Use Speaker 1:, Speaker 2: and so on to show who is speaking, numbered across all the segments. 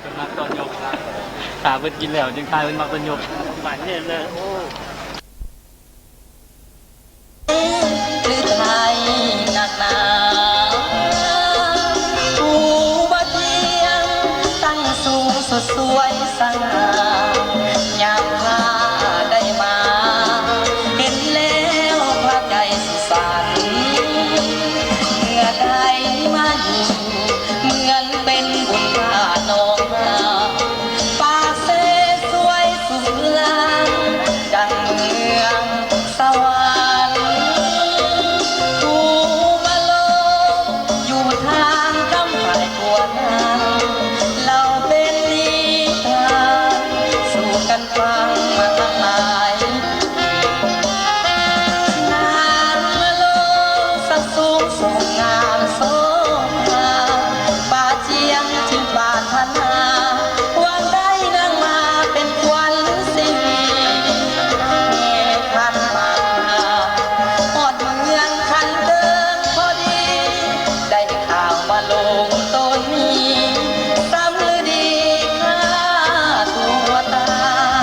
Speaker 1: เป็นมักตอนยกตาเป็นกินแล้วจึงตายเป็นมักตอนยกหวานเนี่ยเลยโอ้
Speaker 2: หรือไทยหนักหนาผู้บ่เทียงตั้งสูงสดสวยสง่ายามพาได้มาเห็นแล้วพระใจสุสันต์เมื่อได้มาอยู่เหมือนเป็นบุญพาน้องมาปากเสสวยสุดลางดังเมืองสวรรค์ผู้มาลงอยู่ทางกำฝ่ายกวนเราเป็นนิทานสู่กันฟังมาตั้งหลายนานมาลงสักสูงส่งงามโสภาป่าเจียงจึงปรารถนาวันได้นางมาเป็นควันสีคันมาหอดเมืองคันเดิมพอดีได้ข่าวมาลงต้นนี้ซ้ำลือดีฆ่าตัวตา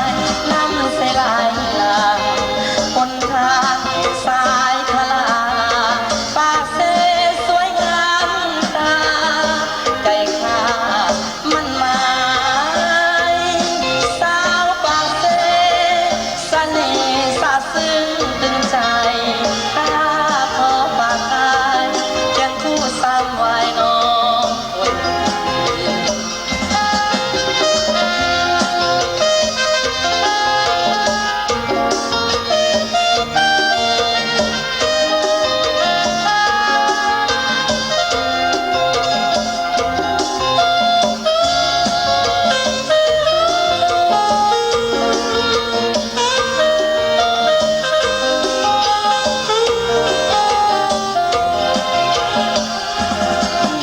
Speaker 2: ยน้ำเสลายลาคนทางสายทลาปากเสสวยงามตาใจข้ามันหมายสาวปากเสเสน่ห์สาดซึ้งตึงใจถ้าขอฝากกายเคียงคู่ซ้ำไว้น้องคน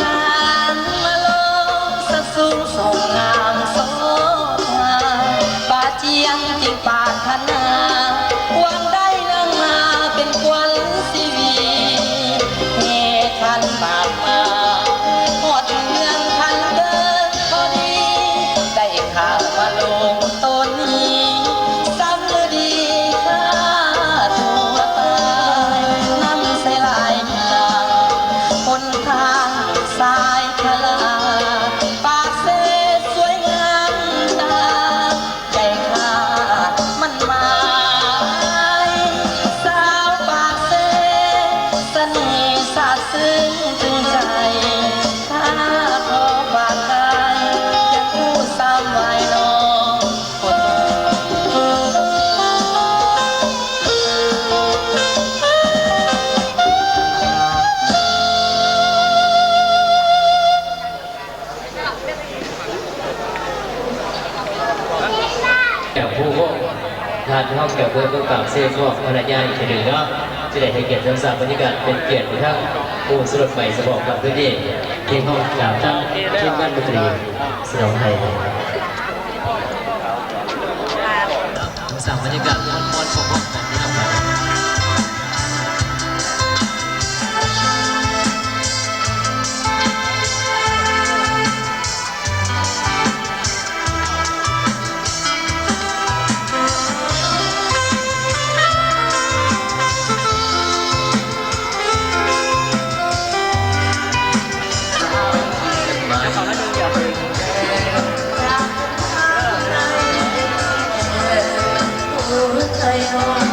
Speaker 2: งานมาลงสักสูงส่งงามโสภาป่าเจียงจึงปรารถนาหวังได้นางมาเป็นควันสีวีเฮคันบากมาหอดเมืองคันเดินพอดีได้ข่าวมาลงต้นนี้ซ้ำลือดีฆ่าตัวตายน้ำเสลายลาคนทางสายทลาปากเสสวยงามตาใจขาดมันหมายสาวปากเสเสน่ห์สาดซึ้งตึงใจถ้าขอฝากกายยังคู่ซ้ำไว้น้องคน
Speaker 3: แก่ผู้ว่าทานข้าวแก่เพื่อนต้องกราบเสียพวกภรรยาอีกทีหนึ่งเนาะจะได้ให้เกียรติทั้งสามบรรยากาศเป็นเกียรติทั้งผู้สรุปใหม่สบอกกับพื้นที่ที่ห้องกล่าวทั้งทีมงานดนตรีสนองไทยทั้งสามบรรยากาศม้วนๆพบกันที่เรา
Speaker 2: ใจน้อง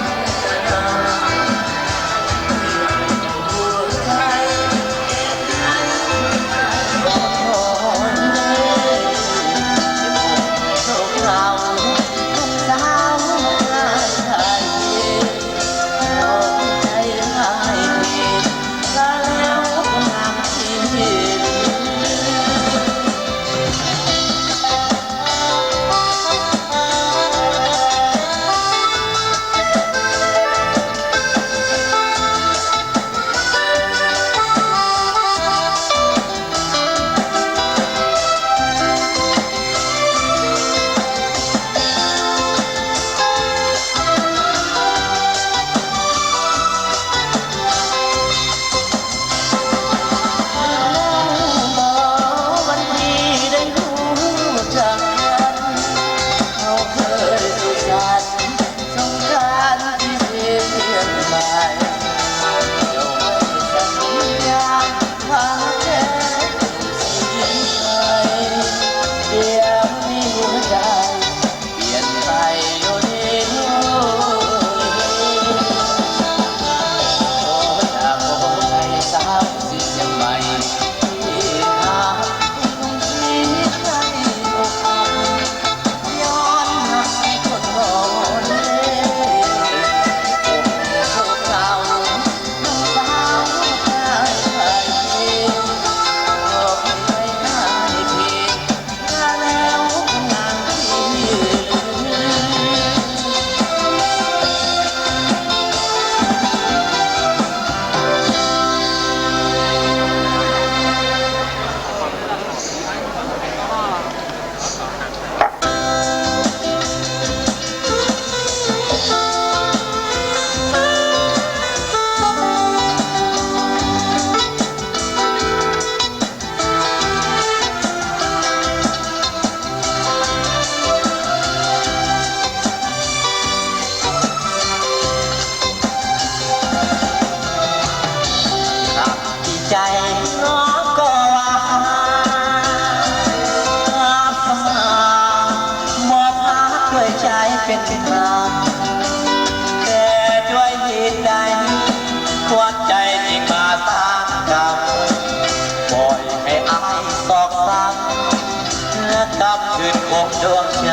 Speaker 2: กับคืนคงดวงใจ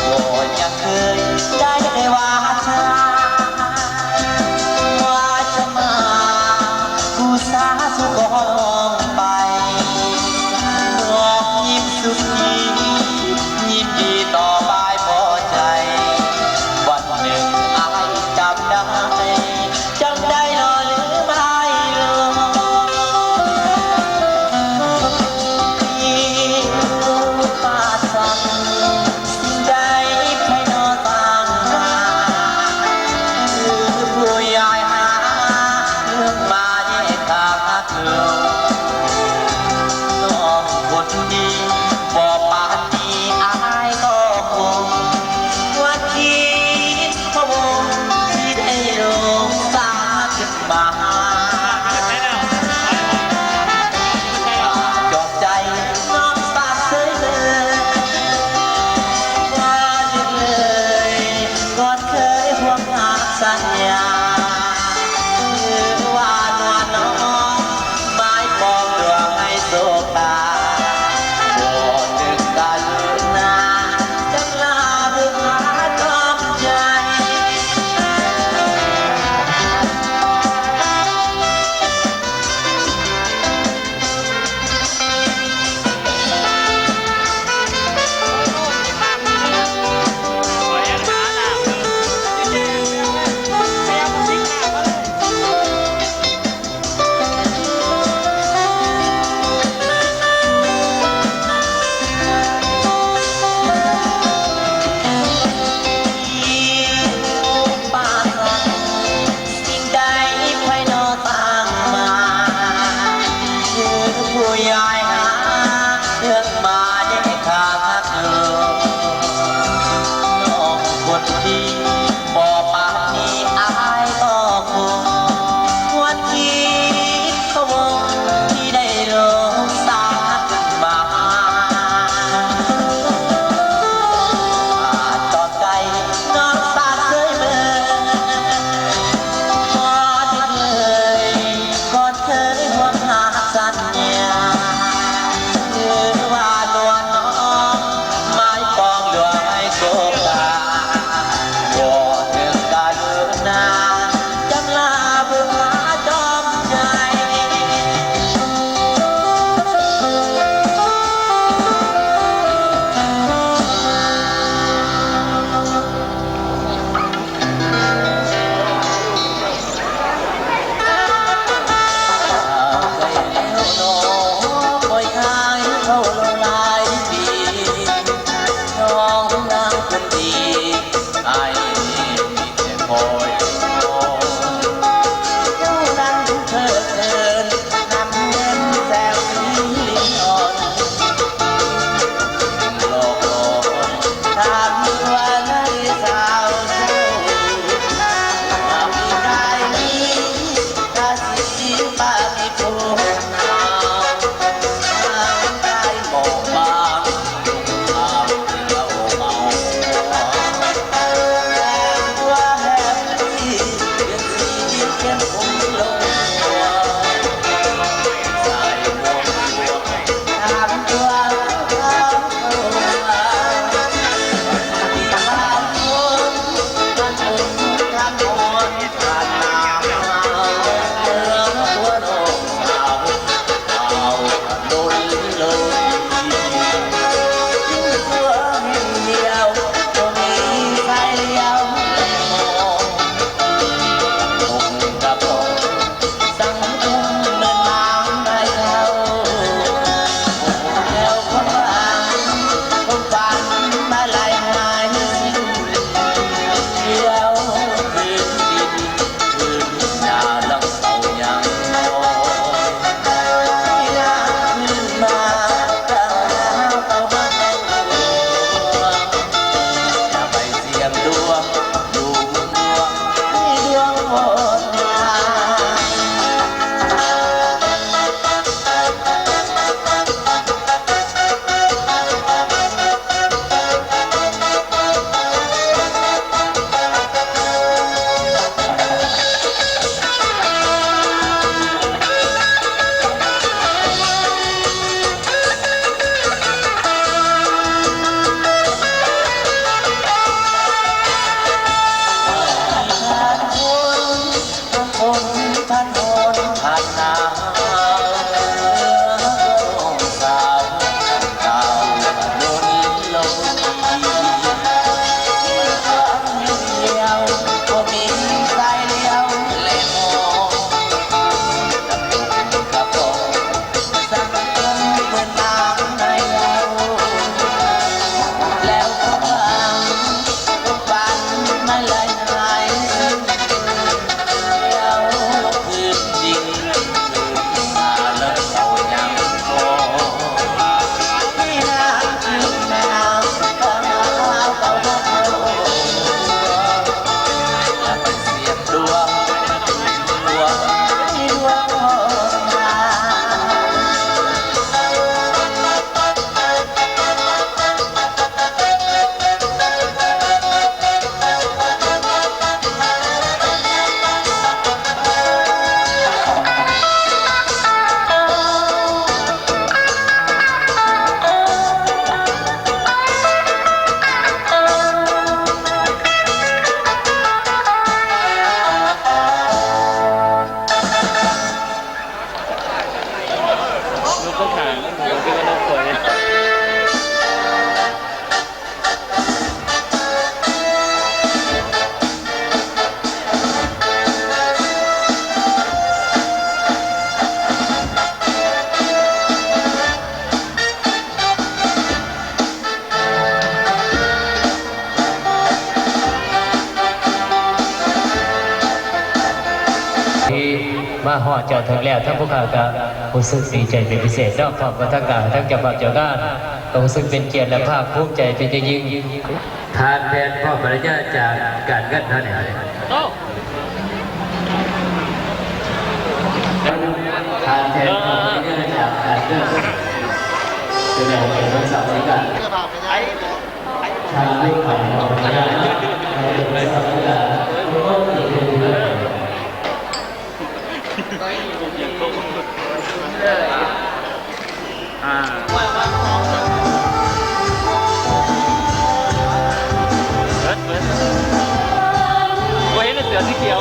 Speaker 2: ก็ยังเคยได้ว่าจะมาผู้สาสุขอลองไปบอกยิ้มสุขียิ้มดีต่อไปพอใจวันหนึ่งอายจำได้รอหรือไม่ลงป่าสั่งสิ่งใดให้นอต่างมาคือผู้ใหญ่หาเรื่องมาแยกทางเกินน้องคนดีบอกป่านนี้อายก็คงว่าคิดพะวงที่ได้ลงสาขึ้นมาจอบใจน้องปากเคยเลยว่าดึกเลยก่อนเคยห่วงหาสัญญาคือว่านวลน้องไม้ปองดวงให้โศกาบ่นึกกันนาจังลาดึกหาจอมใจป่าสั่งสิ่งใดภายนอกต่างมาคือผู้ใหญ่หาเรื่องมาแยกทางเกินน้องคนดีบอกป่านนี้อายก็คงวันคิดเขาวงที่ได้ลงสาขึ้นมาตอบใจน้องสาเคยเบิ่งก่อนเคยห่วงหาสัญญา
Speaker 3: มาหอดเจ้าถึงแล้วทั้งพวกข้าก็รู้สึกดีใจเป็นพิเศษนอกจากทั้งกาทั้งเจ้าภาพเจ้างานก็รู้สึกเป็นเกียรติและภาคภูมิใจเป็นอย่างยิ่งทานแทนพ่อปริญญาจากการเงินเท่านี้ทานแทนพ่อปริญญาจากการเงินจะได้เป็นรักษาบริการทางลูกของพ่อปริญญาในรักษาบริการ
Speaker 1: เห็นเสือสีเขียว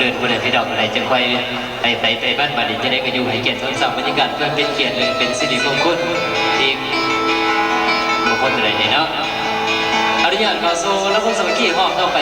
Speaker 3: ดินบนไหนพี่ดอกอะไรจึงค่อยไปบ้านมาดิจะได้ก็อยู่ให้เกียรติทั้งสามบรรยากาศเพื่อเป็นเกียรติเลยเป็นสิริมงคลอีกมงคลอะไรเนี่ยเนาะอนุญาตขอโซ่แล้วพวกสมัครห้องเข้าไป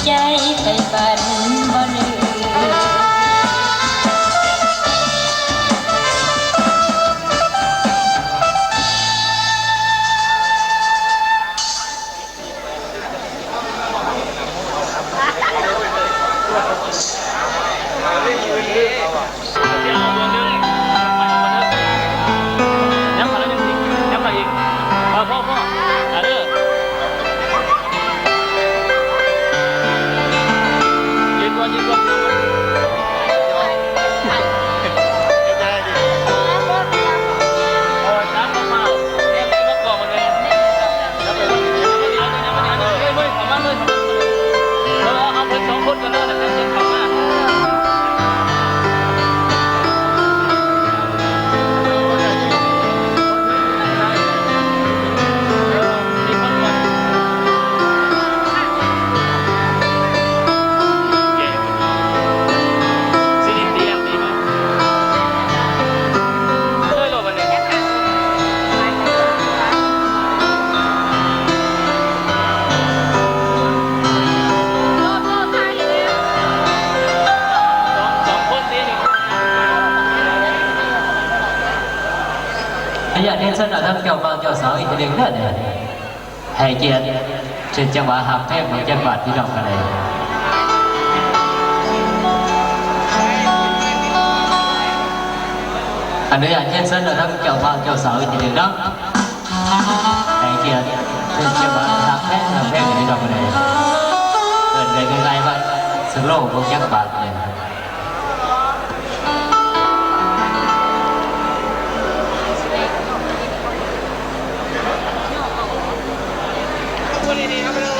Speaker 2: ใจไปฝันบ่ลืม
Speaker 3: อยากเห็นสนามทั้งเจ้าบ่าวเจ้าสาวอีกทีหนึ่งเด้อเนี่ยให้เกียรติเช่นจังหวะหักแท่งของจังหวัดที่เรากันเลยอนุญาตเช่นสนามทั้งเจ้าบ่าวเจ้าสาวอีกทีหนึ่งเนาะให้เกียรติเช่นจังหวะหัก แค่อย่างนี้ดอกอะไรเกินไปง่ายๆว่าสโลว์พวกยักษ์บาดเนี่ย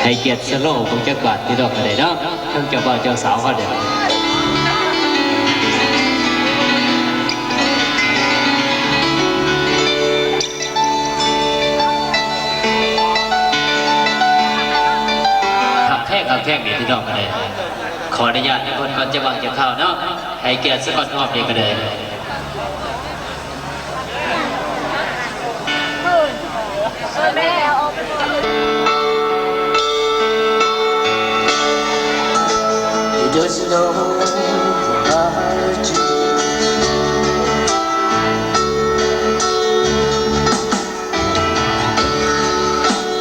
Speaker 3: ให้เกียรติสโลว์พวกยักษ์บาดที่ดอกอะไรเนาะทั้งเจ้าบ่าวเจ้าสาวเขาเดี๋ยวเอาแท่งนี่ที่ดอกกันเลยขออนุญาตให้คนก่อนจะวางจะเข้าเนาะให้เกียรติสกอตรอบนี้กันเลย
Speaker 2: You just know about you.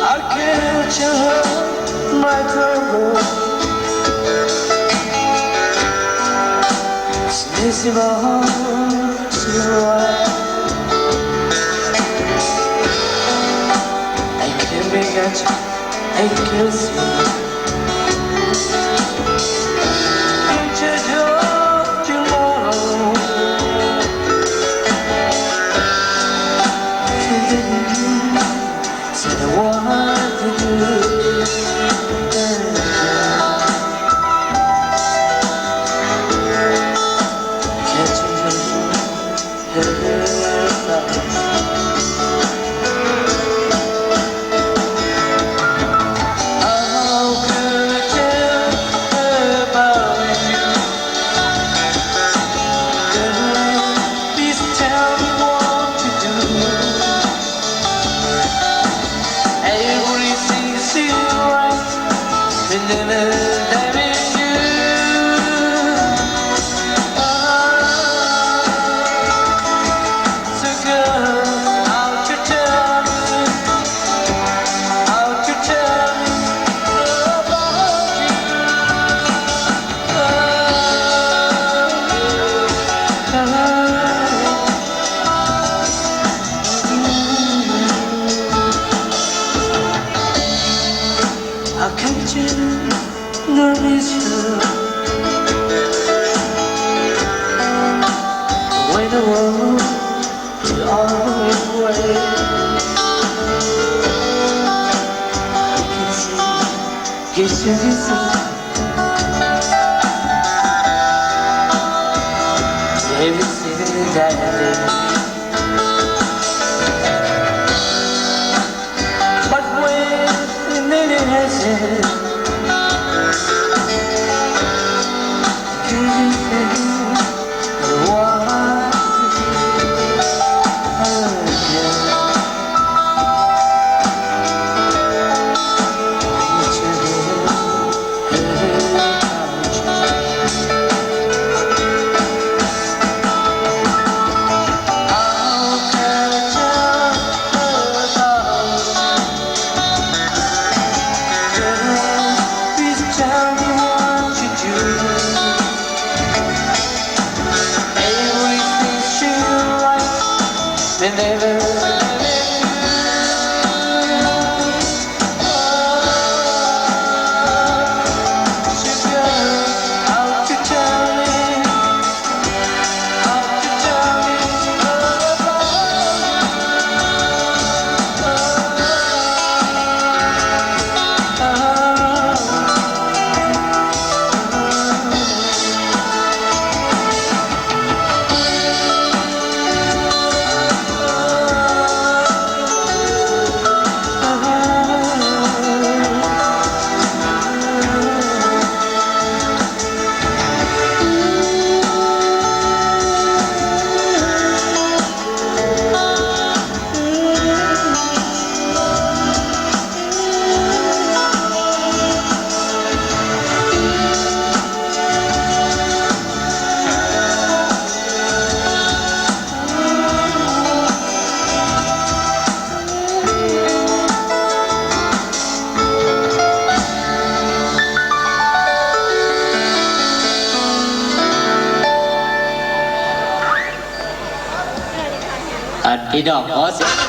Speaker 2: I can't change my trouble. Sneeze I can't be at you. I can't see. But when it has
Speaker 3: พี่ดอกขอเสียง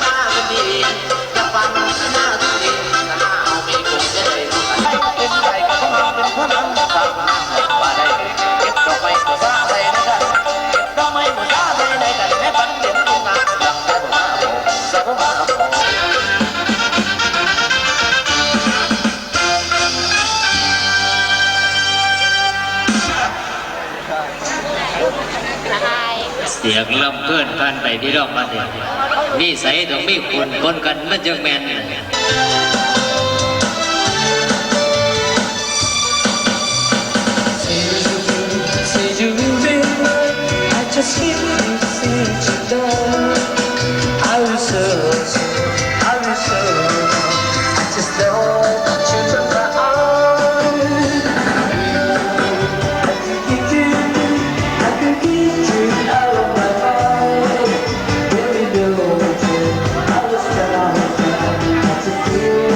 Speaker 3: สียงลำเพื่อนพันไปที่รอบมาเนี่ยนี่ใส่ต้องมีคนคนกันมันจังแมน
Speaker 2: Say you will, I just hear you say to love. I will serve, I will serve. I just know that you're in my arms. I could give you out of my mind. Baby, don't you? I was down, I just feel.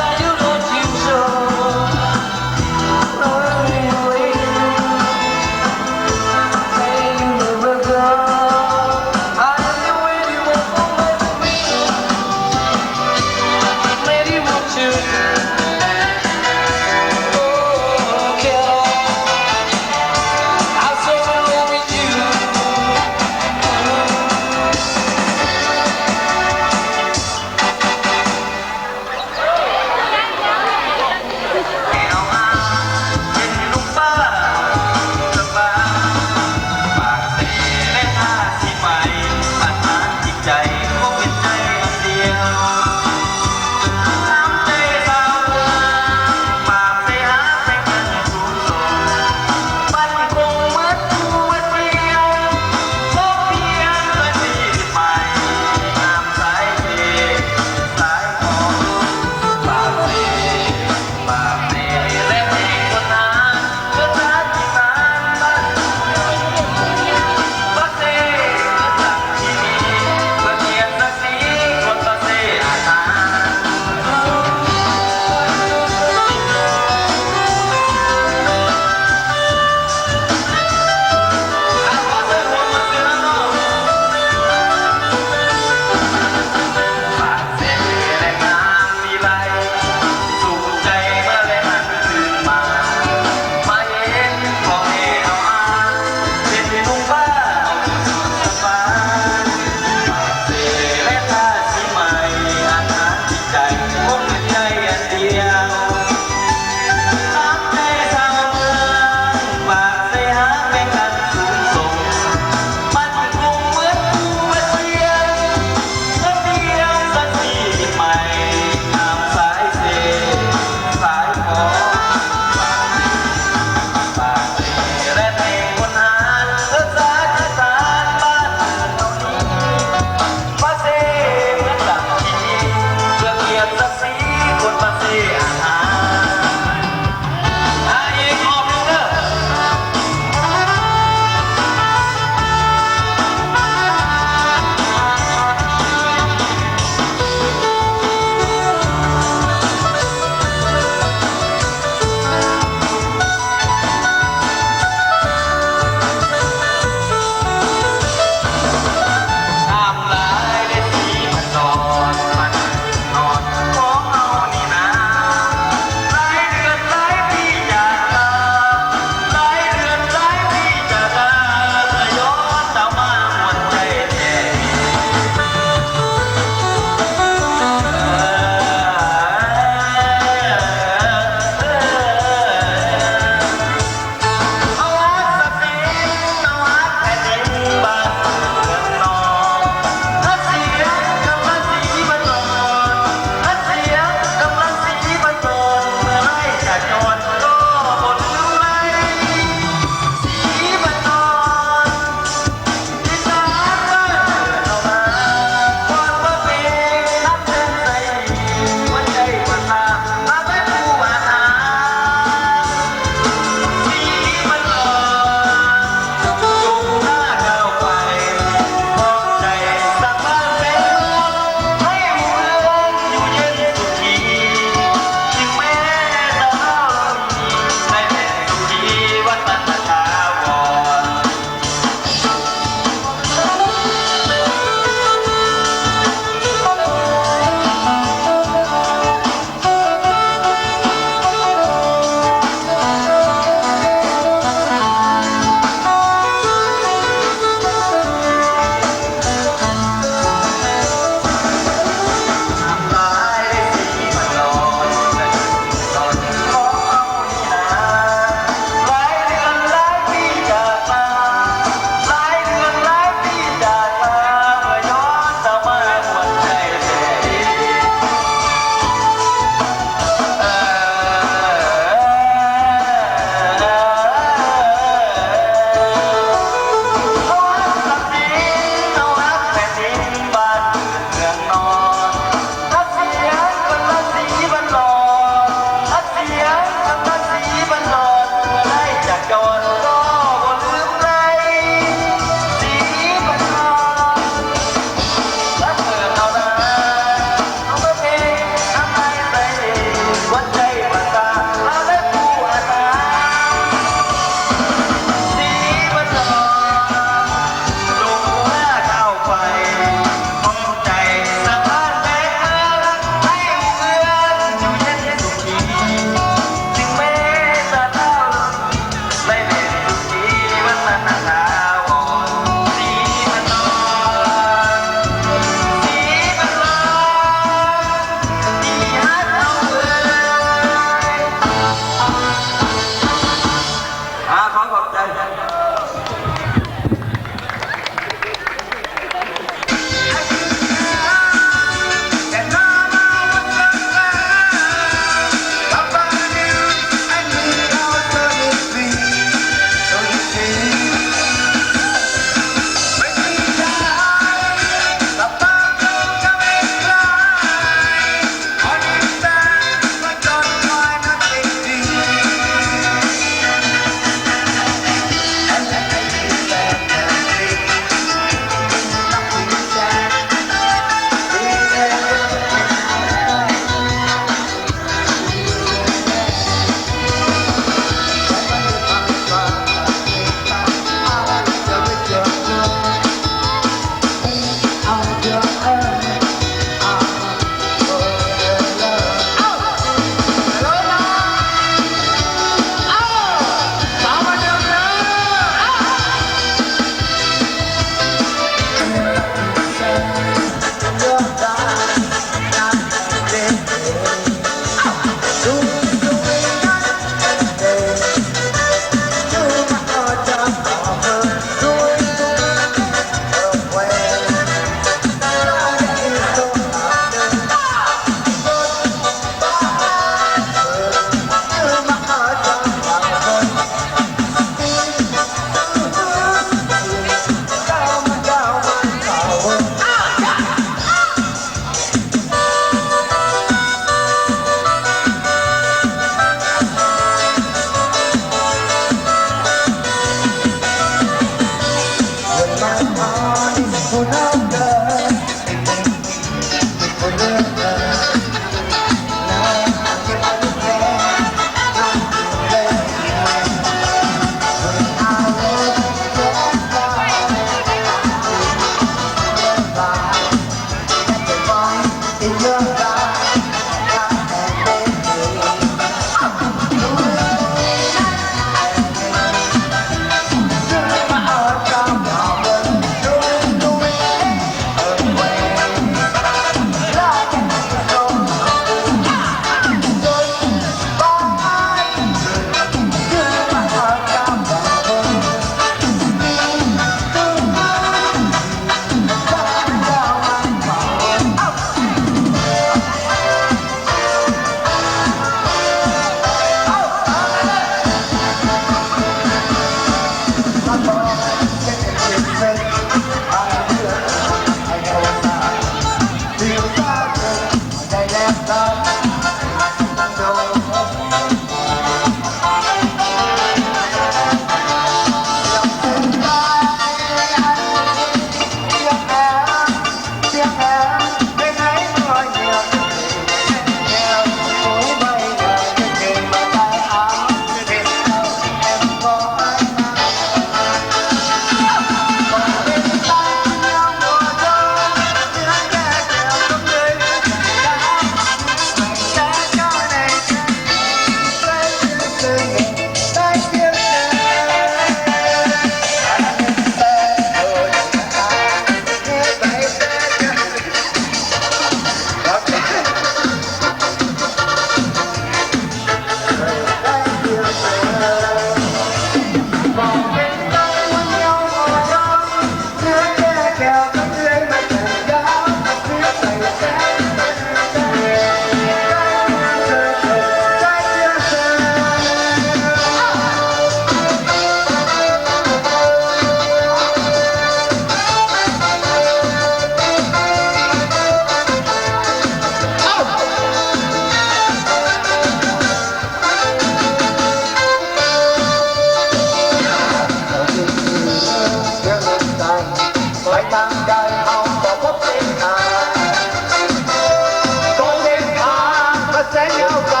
Speaker 4: แสนยาวไกล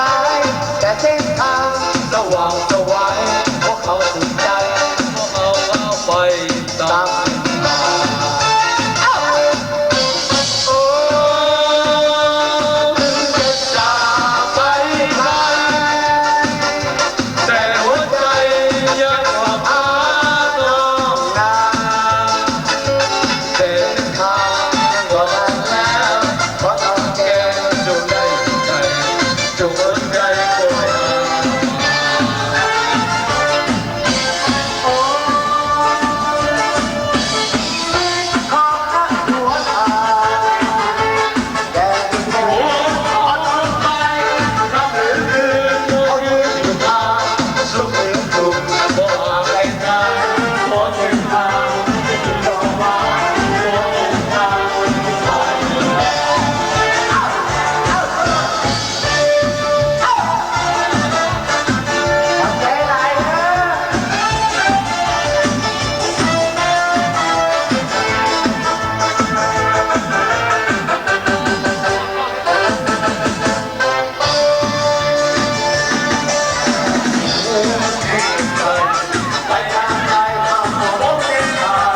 Speaker 4: แต่เส้นทางสว่างสวายพวกเขาสุดใจพวกเขาเอาไปตามมาโอ้ถึงจะจากไปไกลแต่หัวใจยังหวังหาน้องนาเส้นทางก็นานแล้วเพราะทำแกจงได้ใจจงเอิ้นใจคอยหาโอ้ขอรักหัวใจแต่ถึงหัวอ่อนลงไปรำลึกคืนเขายืนอยู่ทางสุขหรือทุกข์บ่ห่างไกลกันขอเส้นทางที่ยอมมาขอเส้นทางที่ผ่านมาทำใจไหลนะ ไปทางใดทางหัวรถเส้นทาง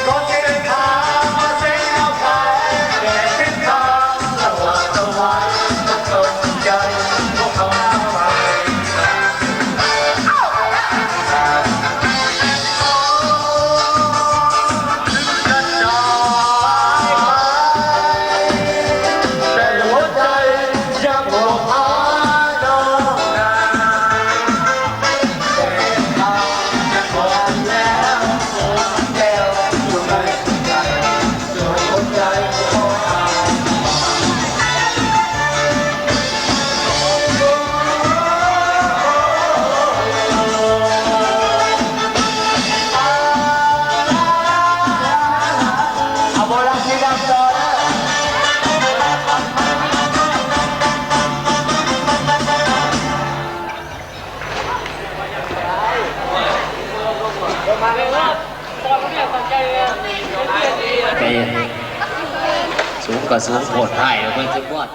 Speaker 4: ก็เส้นทางมาเส้นเอาไปแต่เส้นทางสว่างสวายต้องสนใจพวกเขาไปจะจากไปแต่หัวใจยังห่วงหาน้องนา แต่ทางยังพอแล้วแก้วอยู่ในใจจนหัวใจคอยหาเอาโบราณที่ดังต่อนะ
Speaker 3: ไปสูงก็สูงโหดให้แล้วเพิ่นสิบวด